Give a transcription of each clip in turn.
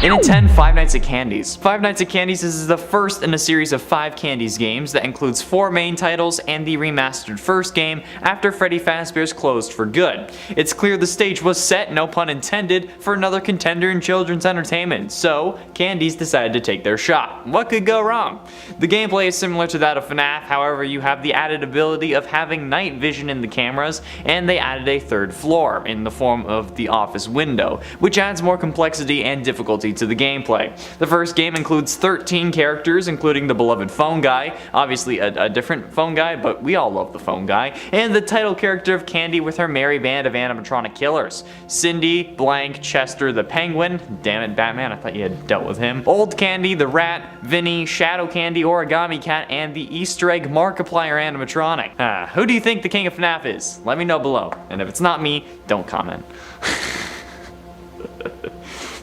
In at 10, Five Nights at Candy's. Five Nights at Candy's is the first in a series of 5 Candy's games that includes 4 main titles and the remastered first game after Freddy Fazbear's closed for good. It's clear the stage was set, no pun intended, for another contender in children's entertainment, so Candy's decided to take their shot. What could go wrong? The gameplay is similar to that of FNAF, however you have the added ability of having night vision in the cameras, and they added a 3rd floor in the form of the office window, which adds more complexity and difficulty to the gameplay. The first game includes 13 characters, including the beloved phone guy, obviously a different phone guy, but we all love the phone guy, and the title character of Candy with her merry band of animatronic killers. Cindy, Blank, Chester the Penguin, damn it Batman, I thought you had dealt with him, Old Candy, the Rat, Vinny, Shadow Candy, Origami Cat, and the Easter egg Markiplier animatronic. Who do you think the king of FNAF is? Let me know below, and if it's not me, don't comment.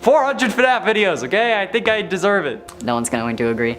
400 FNAF videos, okay? I think I deserve it. No one's going to agree.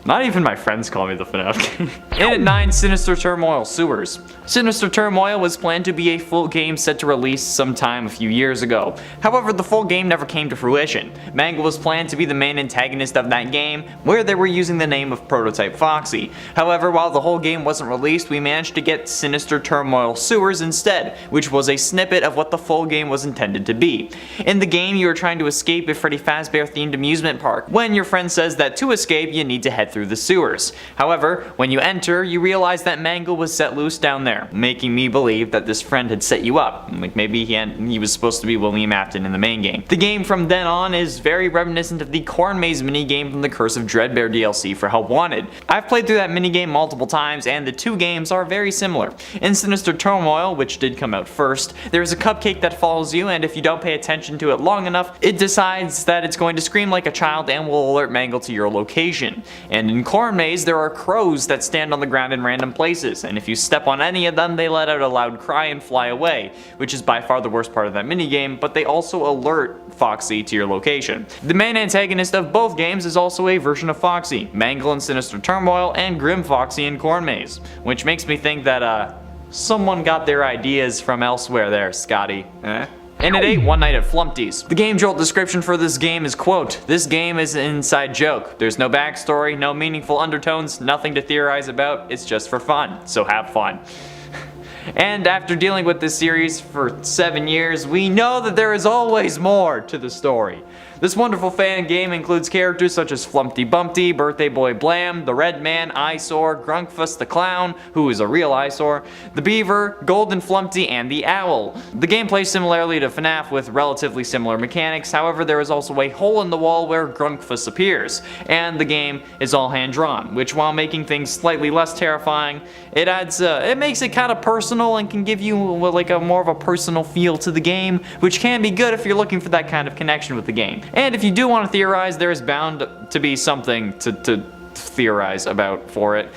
Not even my friends call me the FNAF king. In at 9, Sinister Turmoil Sewers. Sinister Turmoil was planned to be a full game set to release sometime a few years ago. However, the full game never came to fruition. Mangle was planned to be the main antagonist of that game, where they were using the name of Prototype Foxy. However, while the whole game wasn't released, we managed to get Sinister Turmoil Sewers instead, which was a snippet of what the full game was intended to be. In the game, you are trying to escape a Freddy Fazbear themed amusement park, when your friend says that to escape, you need to head through the sewers. However, when you enter, you realize that Mangle was set loose down there, making me believe that this friend had set you up. Like maybe he was supposed to be William Afton in the main game. The game from then on is very reminiscent of the Corn Maze minigame from the Curse of Dreadbear DLC for Help Wanted. I've played through that minigame multiple times, and the two games are very similar. In Sinister Turmoil, which did come out first, there is a cupcake that follows you, and if you don't pay attention to it long enough, it decides that it's going to scream like a child and will alert Mangle to your location. And in Corn Maze, there are crows that stand on the ground in random places, and if you step on any of them, they let out a loud cry and fly away, which is by far the worst part of that minigame, but they also alert Foxy to your location. The main antagonist of both games is also a version of Foxy, Mangle in Sinister Turmoil and Grim Foxy in Corn Maze, which makes me think that someone got their ideas from elsewhere there, Scotty. And at 8, One Night at Flumpty's. The Game Jolt description for this game is, quote, "This game is an inside joke. There's no backstory, no meaningful undertones, nothing to theorize about, it's just for fun, so have fun." And after dealing with this series for 7 years, we know that there is always more to the story. This wonderful fan game includes characters such as Flumpty Bumpty, Birthday Boy Blam, the Red Man, Eyesore, Grunkfuss the Clown, who is a real eyesore, the Beaver, Golden Flumpty, and the Owl. The game plays similarly to FNAF with relatively similar mechanics, however there is also a hole in the wall where Grunkfuss appears, and the game is all hand-drawn, which while making things slightly less terrifying, it makes it kind of personal and can give you like a more of a personal feel to the game, which can be good if you're looking for that kind of connection with the game. And if you do want to theorize, there is bound to be something to theorize about for it.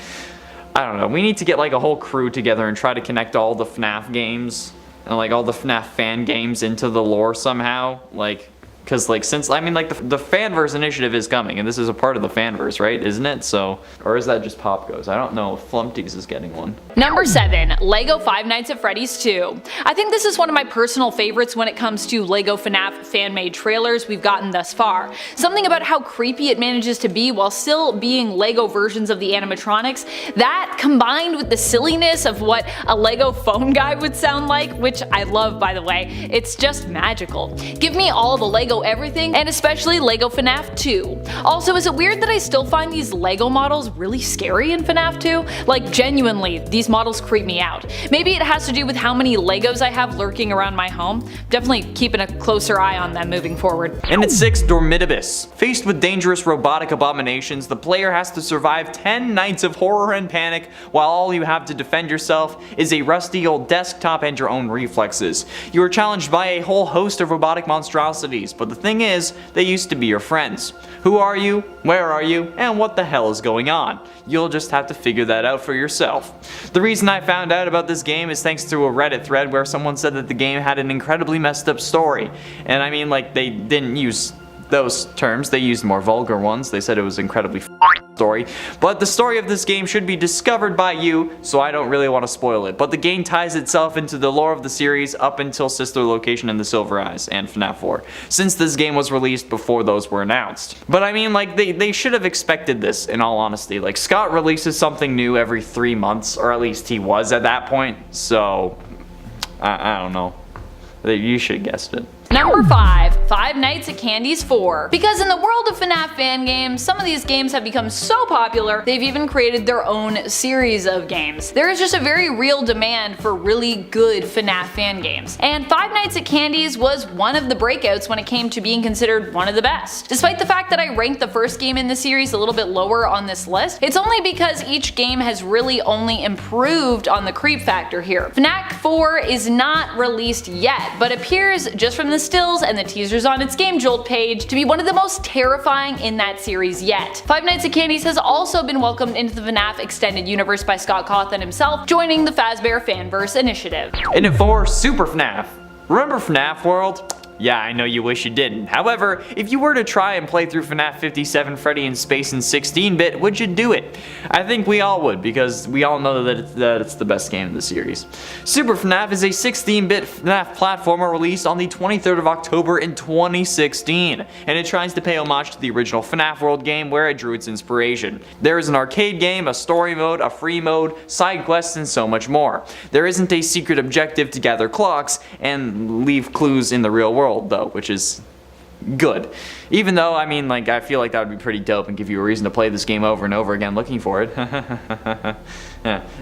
I don't know, we need to get like a whole crew together and try to connect all the FNAF games and like all the FNAF fan games into the lore somehow, like, because like since, I mean like the Fanverse initiative is coming and this is a part of the Fanverse, right? Isn't it? So, or is that just Pop Goes? I don't know if Flumpty's is getting one. Number 7, LEGO Five Nights at Freddy's 2. I think this is one of my personal favorites when it comes to LEGO FNAF fan-made trailers we've gotten thus far. Something about how creepy it manages to be while still being LEGO versions of the animatronics, that combined with the silliness of what a LEGO phone guy would sound like, which I love by the way, it's just magical. Give me all the LEGO everything, and especially LEGO FNAF 2. Also, is it weird that I still find these LEGO models really scary in FNAF 2? Like genuinely, these models creep me out. Maybe it has to do with how many Legos I have lurking around my home. Definitely keeping a closer eye on them moving forward. And at 6, Dormitibus. Faced with dangerous robotic abominations, the player has to survive 10 nights of horror and panic while all you have to defend yourself is a rusty old desktop and your own reflexes. You are challenged by a whole host of robotic monstrosities, but the thing is, they used to be your friends. Who are you? Where are you? And what the hell is going on? You'll just have to figure that out for yourself. The reason I found out about this game is thanks to a Reddit thread where someone said that the game had an incredibly messed up story. And I mean, like, they didn't use those terms, they used more vulgar ones. They said it was incredibly story, but the story of this game should be discovered by you, so I don't really want to spoil it. But the game ties itself into the lore of the series up until Sister Location and the Silver Eyes and FNAF 4, since this game was released before those were announced. But I mean, like, they should have expected this, in all honesty. Like, Scott releases something new every 3 months, or at least he was at that point, so I don't know. You should have guessed it. Number 5. Five Nights at Candy's 4. Because in the world of FNAF fan games, some of these games have become so popular, they've even created their own series of games. There is just a very real demand for really good FNAF fan games. And Five Nights at Candy's was one of the breakouts when it came to being considered one of the best. Despite the fact that I ranked the first game in the series a little bit lower on this list, it's only because each game has really only improved on the creep factor here. FNAF 4 is not released yet, but appears just from the stills and the teasers on its Game Jolt page to be one of the most terrifying in that series yet. Five Nights at Candy's has also been welcomed into the FNAF Extended Universe by Scott Cawthon himself, joining the Fazbear Fanverse initiative. And at 4, Super FNAF. Remember FNAF World? Yeah, I know you wish you didn't. However, if you were to try and play through FNAF 57 Freddy in Space in 16-bit, would you do it? I think we all would, because we all know that it's the best game in the series. Super FNAF is a 16-bit FNAF platformer released on the 23rd of October in 2016, and it tries to pay homage to the original FNAF World game where it drew its inspiration. There is an arcade game, a story mode, a free mode, side quests, and so much more. There isn't a secret objective to gather clocks and leave clues in the real world though, which is good. Even though, I mean, like, I feel like that would be pretty dope and give you a reason to play this game over and over again looking for it.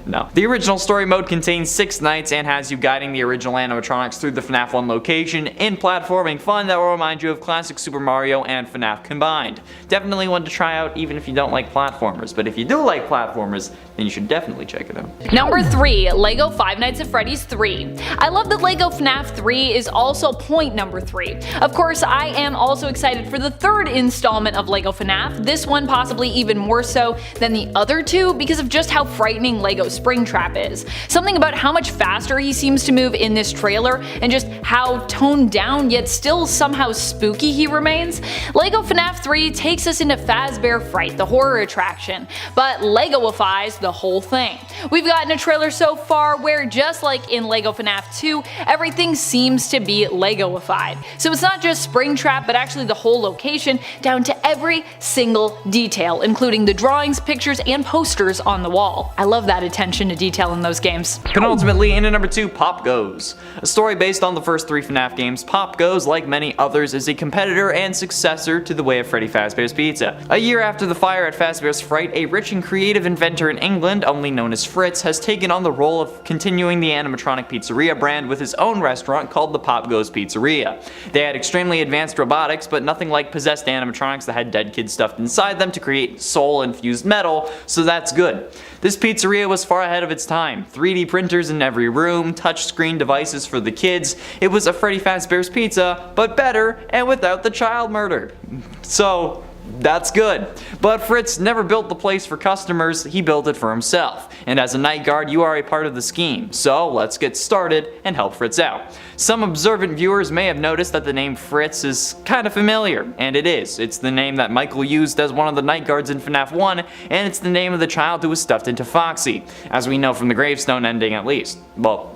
No. The original story mode contains 6 nights and has you guiding the original animatronics through the FNAF 1 location in platforming fun that will remind you of classic Super Mario and FNAF combined. Definitely one to try out even if you don't like platformers, but if you do like platformers, then you should definitely check it out. Number 3. Lego Five Nights at Freddy's 3. I love that Lego FNAF 3 is also point number 3. Of course, I am also excited for the third installment of Lego FNAF, this one possibly even more so than the other two because of just how frightening Lego Springtrap is. Something about how much faster he seems to move in this trailer and just how toned down yet still somehow spooky he remains. Lego FNAF 3 takes us into Fazbear Fright, the horror attraction, but Legoifies the whole thing. We've gotten a trailer so far where, just like in Lego FNAF 2, everything seems to be Legoified. So it's not just Springtrap, but actually the whole location down to every single detail, including the drawings, pictures, and posters on the wall. I love that attention to detail in those games. Penultimately, in at number 2, Pop Goes. A story based on the first 3 FNAF games, Pop Goes, like many others, is a competitor and successor to The Way of Freddy Fazbear's Pizza. A year after the fire at Fazbear's Fright, a rich and creative inventor in England, only known as Fritz, has taken on the role of continuing the animatronic pizzeria brand with his own restaurant called the Pop Goes Pizzeria. They had extremely advanced robotics, but nothing like possessed animatronics that had dead kids stuffed inside them to create soul-infused metal, so that's good. This pizzeria was far ahead of its time. 3D printers in every room, touchscreen devices for the kids. It was a Freddy Fazbear's Pizza, but better and without the child murder. So, that's good. But Fritz never built the place for customers, he built it for himself. And as a night guard, you are a part of the scheme. So let's get started and help Fritz out. Some observant viewers may have noticed that the name Fritz is kind of familiar, and it is. It's the name that Michael used as one of the night guards in FNAF 1, and it's the name of the child who was stuffed into Foxy, as we know from the gravestone ending at least. Well,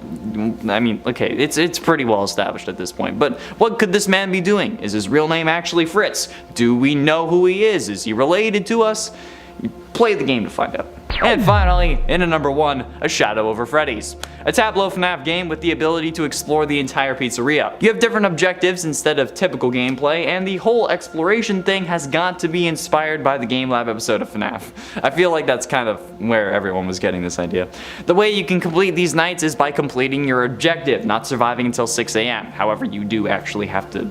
I mean, okay, it's pretty well established at this point, but what could this man be doing? Is his real name actually Fritz? Do we know who he is? Is he related to us? Play the game to find out. And finally, in at number 1, A Shadow Over Freddy's. A Tableau FNAF game with the ability to explore the entire pizzeria. You have different objectives instead of typical gameplay, and the whole exploration thing has got to be inspired by the Game Lab episode of FNAF. I feel like that's kind of where everyone was getting this idea. The way you can complete these nights is by completing your objective, not surviving until 6 AM. However, you do actually have to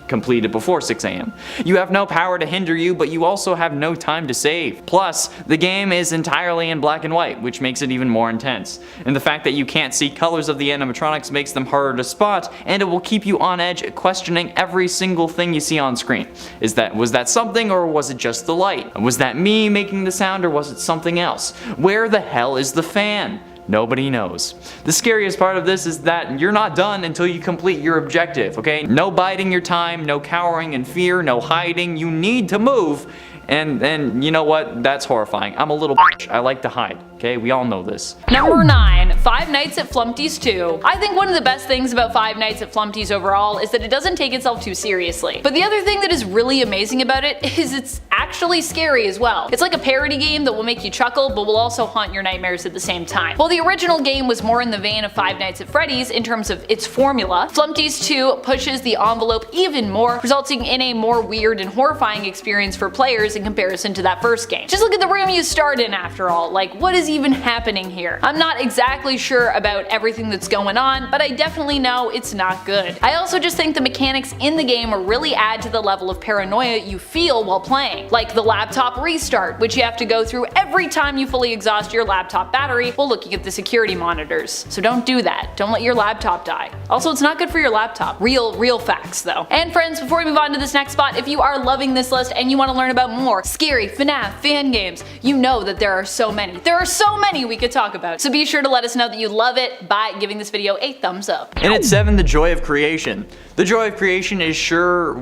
complete it before 6 AM. You have no power to hinder you, but you also have no time to save. Plus, the game is entirely in black and white, which makes it even more intense. And the fact that you can't see colors of the animatronics makes them harder to spot, and it will keep you on edge, questioning every single thing you see on screen. Was that something, or was it just the light? Was that me making the sound, or was it something else? Where the hell is the fan? Nobody knows. The scariest part of this is that you're not done until you complete your objective, okay? No biding your time, no cowering in fear, no hiding. You need to move. And you know what? That's horrifying. I'm a little bitch. I like to hide, okay? We all know this. Number 9. Five Nights at Flumpty's 2. I think one of the best things about Five Nights at Flumpty's overall is that it doesn't take itself too seriously. But the other thing that is really amazing about it is it's actually scary as well. It's like a parody game that will make you chuckle but will also haunt your nightmares at the same time. While the original game was more in the vein of Five Nights at Freddy's in terms of its formula, Flumpty's 2 pushes the envelope even more, resulting in a more weird and horrifying experience for players in comparison to that first game. Just look at the room you start in after all. Like, what is even happening here? I'm not exactly sure about everything that's going on, but I definitely know it's not good. I also just think the mechanics in the game really add to the level of paranoia you feel while playing. Like the laptop restart, which you have to go through every time you fully exhaust your laptop battery while looking at the security monitors. So don't do that. Don't let your laptop die. Also, it's not good for your laptop. Real facts though. And friends, before we move on to this next spot, if you are loving this list and you want to learn about more scary FNAF fan games, you know that there are so many. There are so many we could talk about. So be sure to let us know that you love it by giving this video a thumbs up. And at 7, The Joy of Creation. The Joy of Creation is sure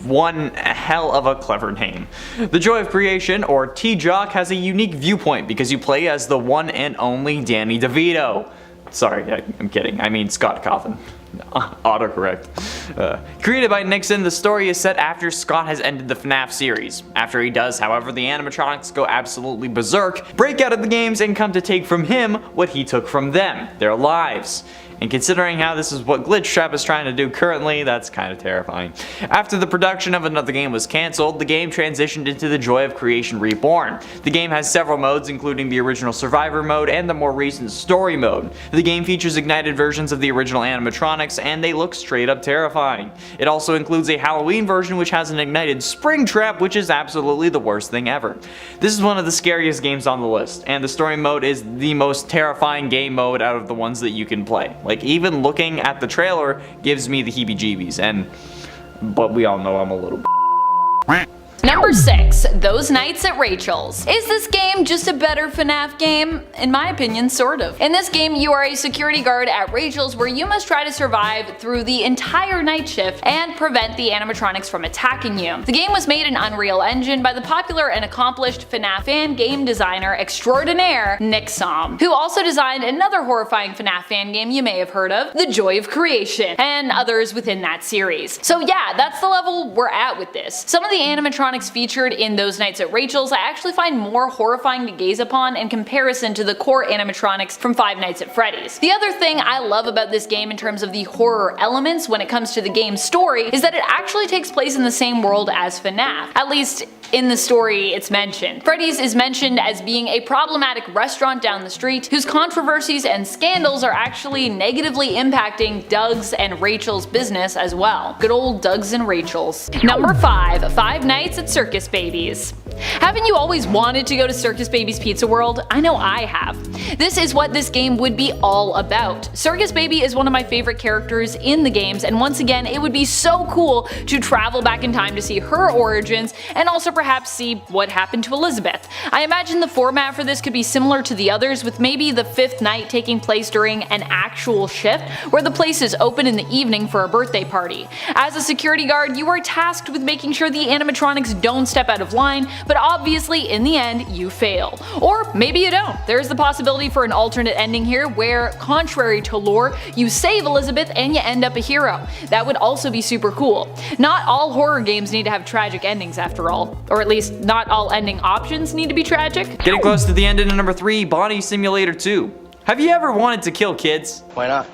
one hell of a clever name. The Joy of Creation, or T-Jock, has a unique viewpoint because you play as the one and only Danny DeVito. Sorry, I'm kidding. I mean Scott Cawthon. Autocorrect. Created by Nixon, the story is set after Scott has ended the FNAF series. After he does, however, the animatronics go absolutely berserk, break out of the games, and come to take from him what he took from them, their lives. And considering how this is what Glitchtrap is trying to do currently, that's kind of terrifying. After the production of another game was cancelled, the game transitioned into the Joy of Creation Reborn. The game has several modes, including the original Survivor mode and the more recent Story mode. The game features ignited versions of the original animatronics, and they look straight up terrifying. It also includes a Halloween version which has an ignited Springtrap, which is absolutely the worst thing ever. This is one of the scariest games on the list, and the Story mode is the most terrifying game mode out of the ones that you can play. Like, even looking at the trailer gives me the heebie-jeebies, but we all know I'm a little Number 6. Those Nights at Rachel's. Is this game just a better FNAF game? In my opinion, sort of. In this game, you are a security guard at Rachel's where you must try to survive through the entire night shift and prevent the animatronics from attacking you. The game was made in Unreal Engine by the popular and accomplished FNAF fan game designer extraordinaire Nick Som, who also designed another horrifying FNAF fan game you may have heard of, The Joy of Creation, and others within that series. So yeah, that's the level we're at with this. Some of the animatronics featured in Those Nights at Rachel's I actually find more horrifying to gaze upon in comparison to the core animatronics from Five Nights at Freddy's. The other thing I love about this game in terms of the horror elements when it comes to the game's story is that it actually takes place in the same world as FNAF, at least in the story it's mentioned. Freddy's is mentioned as being a problematic restaurant down the street whose controversies and scandals are actually negatively impacting Doug's and Rachel's business as well. Good old Doug's and Rachel's. Number 5. Five Nights at Circus Babies. Haven't you always wanted to go to Circus Baby's Pizza World? I know I have. This is what this game would be all about. Circus Baby is one of my favorite characters in the games, and once again it would be so cool to travel back in time to see her origins and also perhaps see what happened to Elizabeth. I imagine the format for this could be similar to the others, with maybe the 5th night taking place during an actual shift where the place is open in the evening for a birthday party. As a security guard, you are tasked with making sure the animatronics don't step out of line, but obviously in the end you fail. Or maybe you don't. There's the possibility for an alternate ending here where, contrary to lore, you save Elizabeth and you end up a hero. That would also be super cool. Not all horror games need to have tragic endings after all. Or at least not all ending options need to be tragic. Getting close to the end in number 3, Bonnie Simulator 2. Have you ever wanted to kill kids? Why not?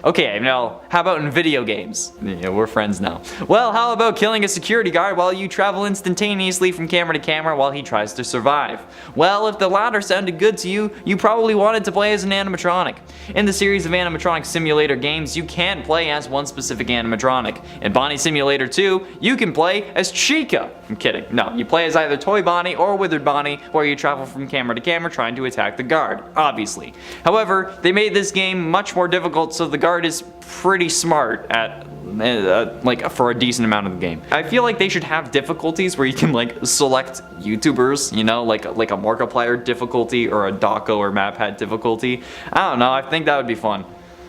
Okay, now, how about in video games? Yeah, we're friends now. Well, how about killing a security guard while you travel instantaneously from camera to camera while he tries to survive? Well, if the latter sounded good to you, you probably wanted to play as an animatronic. In the series of animatronic simulator games, you can't play as one specific animatronic. In Bonnie Simulator 2, you can play as Chica. I'm kidding. No, you play as either Toy Bonnie or Withered Bonnie, where you travel from camera to camera trying to attack the guard, obviously. However, they made this game much more difficult, so the guard is pretty smart at like for a decent amount of the game. I feel like they should have difficulties where you can like select YouTubers, you know, like a Markiplier difficulty or a Dako or MapHat difficulty. I don't know, I think that would be fun.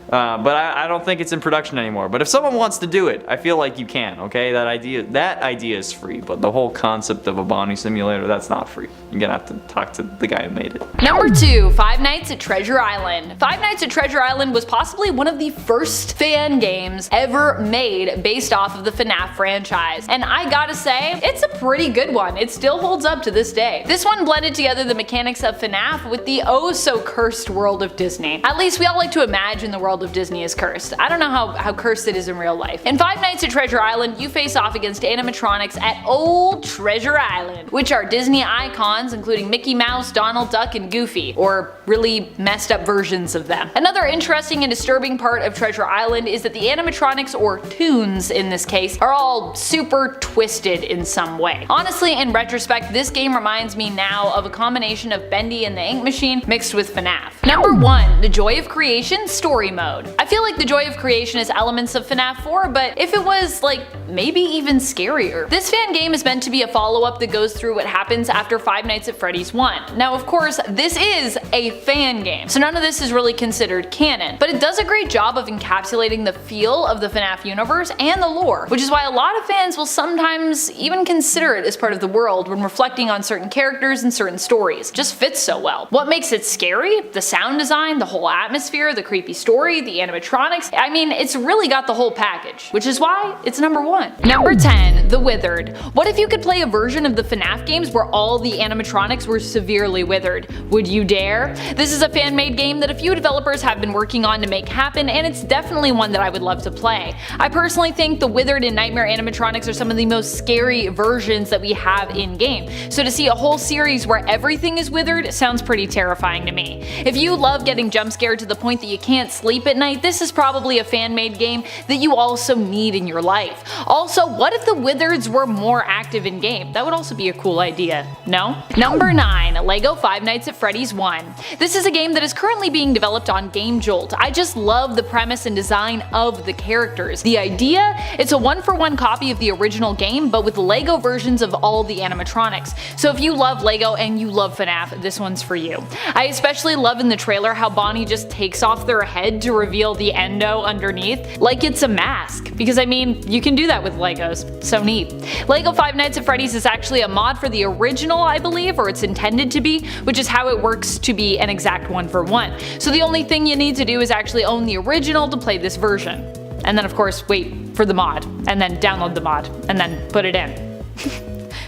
But I don't think it's in production anymore. But if someone wants to do it, I feel like you can, okay? That idea is free, but the whole concept of a Bonnie simulator, that's not free. You're gonna have to talk to the guy who made it. Number 2, Five Nights at Treasure Island. Five Nights at Treasure Island was possibly one of the first fan games ever made based off of the FNAF franchise. And I gotta say, it's a pretty good one. It still holds up to this day. This one blended together the mechanics of FNAF with the oh so cursed world of Disney. At least we all like to imagine the world of Disney is cursed. I don't know how cursed it is in real life. In Five Nights at Treasure Island, you face off against animatronics at Old Treasure Island, which are Disney icons including Mickey Mouse, Donald Duck, and Goofy, or really messed up versions of them. Another interesting and disturbing part of Treasure Island is that the animatronics, or toons in this case, are all super twisted in some way. Honestly, in retrospect, this game reminds me now of a combination of Bendy and the Ink Machine mixed with FNAF. Number 1, The Joy of Creation Story Mode. I feel like The Joy of Creation is elements of FNAF 4, but if it was like maybe even scarier. This fan game is meant to be a follow-up that goes through what happens after Five Nights at Freddy's 1. Now of course, this is a fan game, so none of this is really considered canon, but it does a great job of encapsulating the feel of the FNAF universe and the lore, which is why a lot of fans will sometimes even consider it as part of the world when reflecting on certain characters and certain stories. It just fits so well. What makes it scary? The sound design, the whole atmosphere, the creepy story, the animatronics. I mean, it's really got the whole package, which is why it's number 1. Number 10, The Withered. What if you could play a version of the FNAF games where all the animatronics were severely withered? Would you dare? This is a fan-made game that a few developers have been working on to make happen, and it's definitely one that I would love to play. I personally think the Withered and Nightmare animatronics are some of the most scary versions that we have in-game, so to see a whole series where everything is withered sounds pretty terrifying to me. If you love getting jump scared to the point that you can't sleep at night, this is probably a fan-made game that you also need in your life. Also, what if the Wizards were more active in game? That would also be a cool idea, no? Number 9, Lego Five Nights at Freddy's 1. This is a game that is currently being developed on Game Jolt. I just love the premise and design of the characters. The idea? It's a one-for-one copy of the original game, but with Lego versions of all the animatronics. So if you love Lego and you love FNAF, this one's for you. I especially love in the trailer how Bonnie just takes off their head to reveal the endo underneath, like it's a mask. Because I mean, you can do that with Legos. So neat. Lego Five Nights at Freddy's is actually a mod for the original, I believe, or it's intended to be, which is how it works to be an exact one-for-one. So the only thing you need to do is actually own the original to play this version. And then of course wait for the mod, and then download the mod, and then put it in.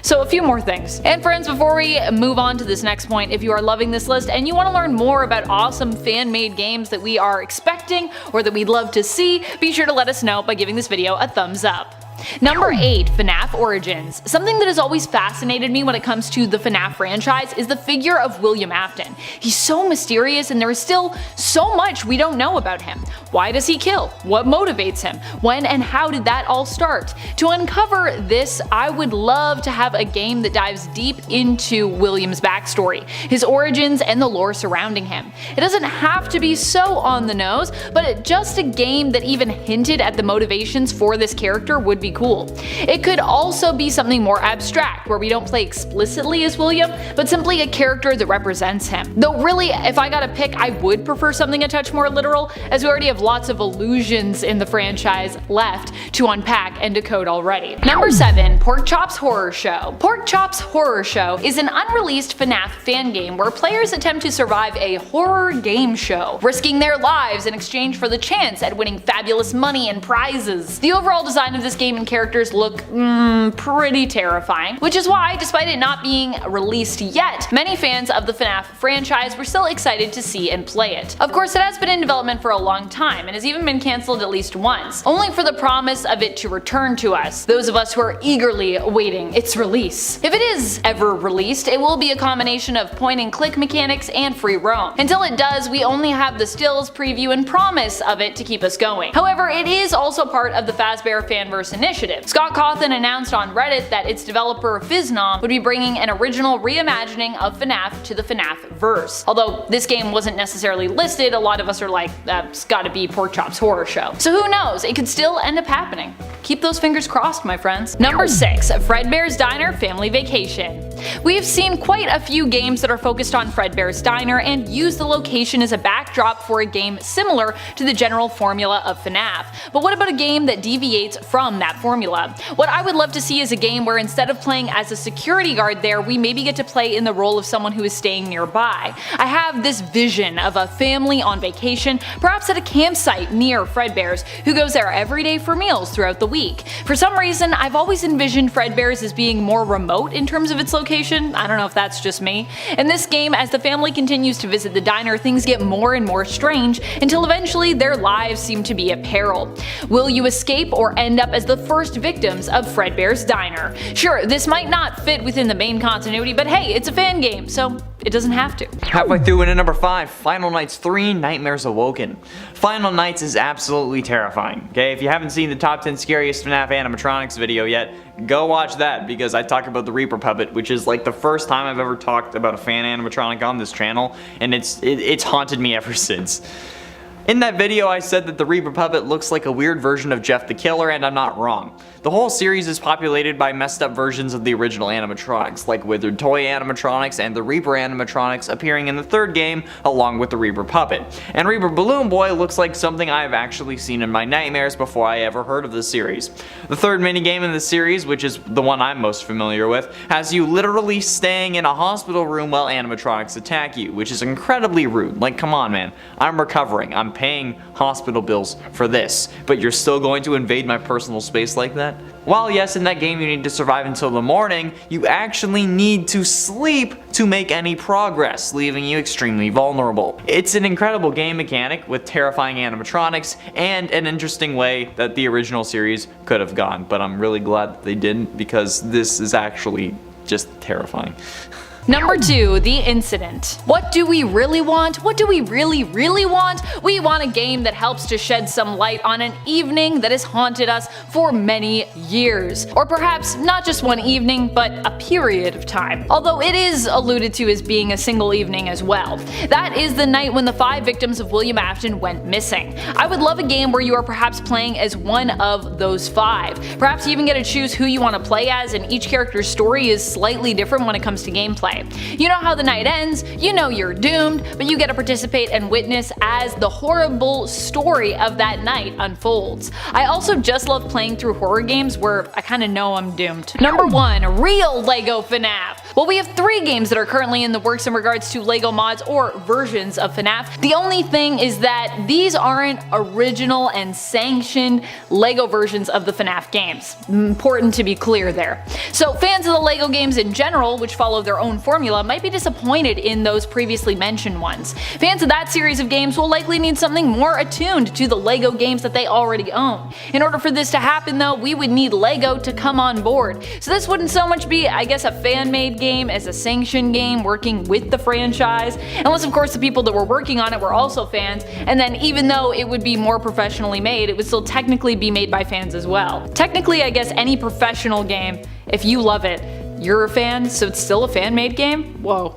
So a few more things. And friends, before we move on to this next point, if you are loving this list and you want to learn more about awesome fan-made games that we are expecting or that we'd love to see, be sure to let us know by giving this video a thumbs up. Number 8, FNAF Origins. Something that has always fascinated me when it comes to the FNAF franchise is the figure of William Afton. He's so mysterious and there is still so much we don't know about him. Why does he kill? What motivates him? When and how did that all start? To uncover this, I would love to have a game that dives deep into William's backstory, his origins, and the lore surrounding him. It doesn't have to be so on the nose, but just a game that even hinted at the motivations for this character would be cool. It could also be something more abstract, where we don't play explicitly as William, but simply a character that represents him. Though really, if I gotta pick, I would prefer something a touch more literal, as we already have lots of illusions in the franchise left to unpack and decode already. Number 7, Pork Chop's Horror Show. Pork Chop's Horror Show is an unreleased FNAF fan game where players attempt to survive a horror game show, risking their lives in exchange for the chance at winning fabulous money and prizes. The overall design of this game and characters look pretty terrifying, which is why, despite it not being released yet, many fans of the FNAF franchise were still excited to see and play it. Of course, it has been in development for a long time and has even been cancelled at least once, only for the promise of it to return to us, those of us who are eagerly awaiting its release. If it is ever released, it will be a combination of point and click mechanics and free roam. Until it does, we only have the stills, preview, and promise of it to keep us going. However, it is also part of the Fazbear Fanverse initiative, initiative. Scott Cawthon announced on Reddit that its developer fnag would be bringing an original reimagining of FNAF to the FNAF verse. Although this game wasn't necessarily listed, a lot of us are like, that's gotta be Porkchop's horror show. So who knows, it could still end up happening. Keep those fingers crossed, my friends. Number 6. Fredbear's Diner Family Vacation. We have seen quite a few games that are focused on Fredbear's Diner and use the location as a backdrop for a game similar to the general formula of FNAF. But what about a game that deviates from that formula? What I would love to see is a game where instead of playing as a security guard there, we maybe get to play in the role of someone who is staying nearby. I have this vision of a family on vacation, perhaps at a campsite near Fredbear's, who goes there every day for meals throughout the week. For some reason, I've always envisioned Fredbear's as being more remote in terms of its location. I don't know if that's just me. In this game, as the family continues to visit the diner, things get more and more strange until eventually their lives seem to be at peril. Will you escape or end up as the first victims of Fredbear's Diner? Sure, this might not fit within the main continuity, but hey, it's a fan game, so it doesn't have to. Halfway through into number 5, Final Nights 3 Nightmares Awoken. Final Nights is absolutely terrifying. Okay, if you haven't seen the top 10 scariest FNAF animatronics video yet, go watch that because I talk about the Reaper puppet, which is like the first time I've ever talked about a fan animatronic on this channel, and it's haunted me ever since. In that video I said that the Reaper puppet looks like a weird version of Jeff the Killer, and I'm not wrong. The whole series is populated by messed up versions of the original animatronics, like Withered Toy animatronics and the Reaper animatronics appearing in the third game along with the Reaper puppet. And Reaper Balloon Boy looks like something I've actually seen in my nightmares before I ever heard of the series. The third minigame in the series, which is the one I'm most familiar with, has you literally staying in a hospital room while animatronics attack you, which is incredibly rude. Like, come on man, I'm recovering, I'm paying hospital bills for this, but you're still going to invade my personal space like that? While yes, in that game you need to survive until the morning, you actually need to sleep to make any progress, leaving you extremely vulnerable. It's an incredible game mechanic with terrifying animatronics and an interesting way that the original series could have gone, but I'm really glad that they didn't because this is actually just terrifying. Number 2, The Incident. What do we really want? What do we really want? We want a game that helps to shed some light on an evening that has haunted us for many years. Or perhaps not just one evening, but a period of time. Although it is alluded to as being a single evening as well. That is the night when the 5 victims of William Afton went missing. I would love a game where you are perhaps playing as one of those 5. Perhaps you even get to choose who you want to play as, and each character's story is slightly different when it comes to gameplay. You know how the night ends, you know you're doomed, but you get to participate and witness as the horrible story of that night unfolds. I also just love playing through horror games where I kinda know I'm doomed. Number 1, Real LEGO FNAF. Well, we have 3 games that are currently in the works in regards to LEGO mods or versions of FNAF. The only thing is that these aren't original and sanctioned LEGO versions of the FNAF games. Important to be clear there. So fans of the LEGO games in general, which follow their own formula, might be disappointed in those previously mentioned ones. Fans of that series of games will likely need something more attuned to the LEGO games that they already own. In order for this to happen though, we would need LEGO to come on board. So this wouldn't so much be, I guess, a fan-made game as a sanctioned game working with the franchise, unless of course the people that were working on it were also fans, and then even though it would be more professionally made, it would still technically be made by fans as well. Technically, I guess any professional game, if you love it, you're a fan, so it's still a fan-made game? Whoa.